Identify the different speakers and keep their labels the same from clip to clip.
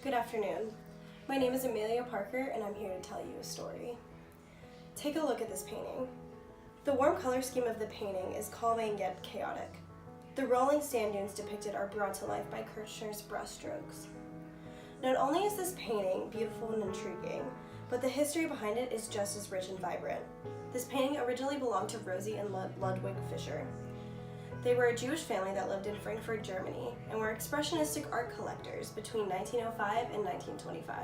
Speaker 1: Good afternoon. My name is Amelia Parker and I'm here to tell you a story. Take a look at this painting. The warm color scheme of the painting is calming yet chaotic. The rolling sand dunes depicted are brought to life by Kirchner's brushstrokes. Not only is this painting beautiful and intriguing, but the history behind it is just as rich and vibrant. This painting originally belonged to Rosie and Ludwig Fischer. They were a Jewish family that lived in Frankfurt, Germany, and were expressionistic art collectors between 1905 and 1925.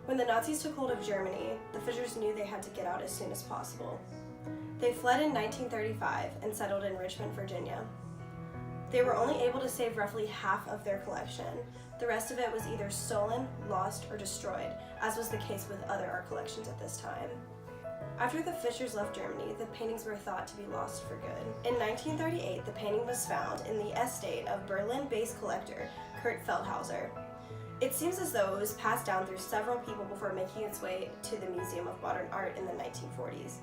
Speaker 1: When the Nazis took hold of Germany, the Fischers knew they had to get out as soon as possible. They fled in 1935 and settled in Richmond, Virginia. They were only able to save roughly half of their collection. The rest of it was either stolen, lost, or destroyed, as was the case with other art collections at this time. After the Fischers left Germany, the paintings were thought to be lost for good. In 1938, the painting was found in the estate of Berlin-based collector Kurt Feldhauser. It seems as though it was passed down through several people before making its way to the Museum of Modern Art in the 1940s.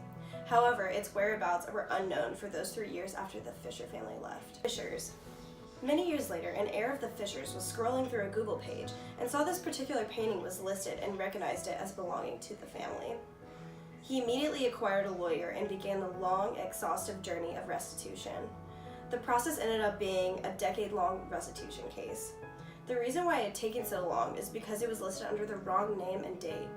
Speaker 1: However, its whereabouts were unknown for those 3 years after the Fischer family left. Fischers. Many years later, an heir of the Fischers was scrolling through a Google page and saw this particular painting was listed and recognized it as belonging to the family. He immediately acquired a lawyer and began the long, exhaustive journey of restitution. The process ended up being a decade-long restitution case. The reason why it had taken so long is because it was listed under the wrong name and date.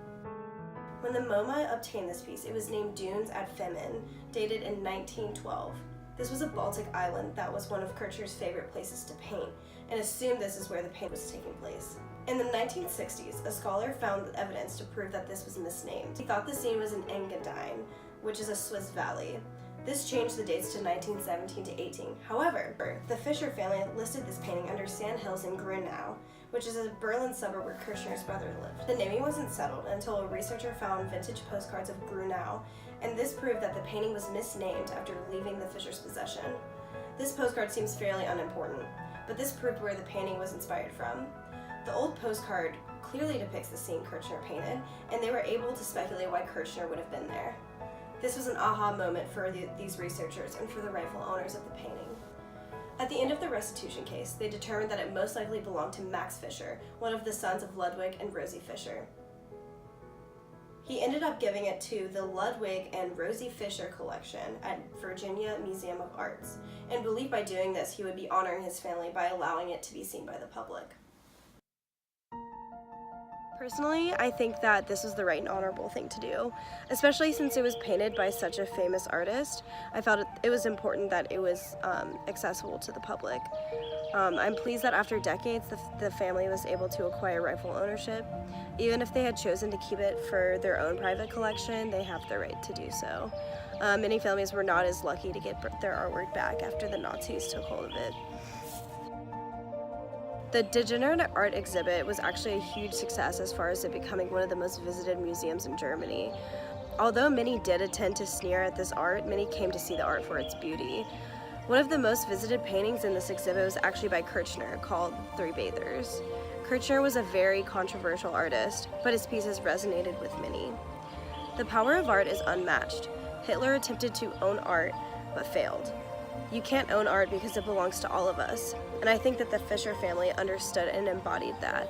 Speaker 1: When the MoMA obtained this piece, it was named Dunes at Femmen, dated in 1912. This was a Baltic island that was one of Kirchner's favorite places to paint, and assumed this is where the paint was taking place. In the 1960s, a scholar found evidence to prove that this was misnamed. He thought the scene was in Engadine, which is a Swiss valley. This changed the dates to 1917 to 18. However, the Fischer family listed this painting under Sand Hills in Grunau, which is a Berlin suburb where Kirchner's brother lived. The naming wasn't settled until a researcher found vintage postcards of Grunau, and this proved that the painting was misnamed after leaving the Fischer's possession. This postcard seems fairly unimportant, but this proved where the painting was inspired from. The old postcard clearly depicts the scene Kirchner painted, and they were able to speculate why Kirchner would have been there. This was an aha moment for these researchers and for the rightful owners of the painting. At the end of the restitution case, they determined that it most likely belonged to Max Fischer, one of the sons of Ludwig and Rosie Fischer. He ended up giving it to the Ludwig and Rosie Fischer collection at Virginia Museum of Arts, and believed by doing this he would be honoring his family by allowing it to be seen by the public. Personally, I think that this was the right and honorable thing to do, especially since it was painted by such a famous artist. I felt it was important that it was accessible to the public. I'm pleased that after decades, the family was able to acquire rightful ownership. Even if they had chosen to keep it for their own private collection, they have the right to do so. Many families were not as lucky to get their artwork back after the Nazis took hold of it. The Degenerate Art exhibit was actually a huge success as far as it becoming one of the most visited museums in Germany. Although many did attempt to sneer at this art, many came to see the art for its beauty. One of the most visited paintings in this exhibit was actually by Kirchner, called Three Bathers. Kirchner was a very controversial artist, but his pieces resonated with many. The power of art is unmatched. Hitler attempted to own art, but failed. You can't own art because it belongs to all of us, and I think that the Fischer family understood and embodied that.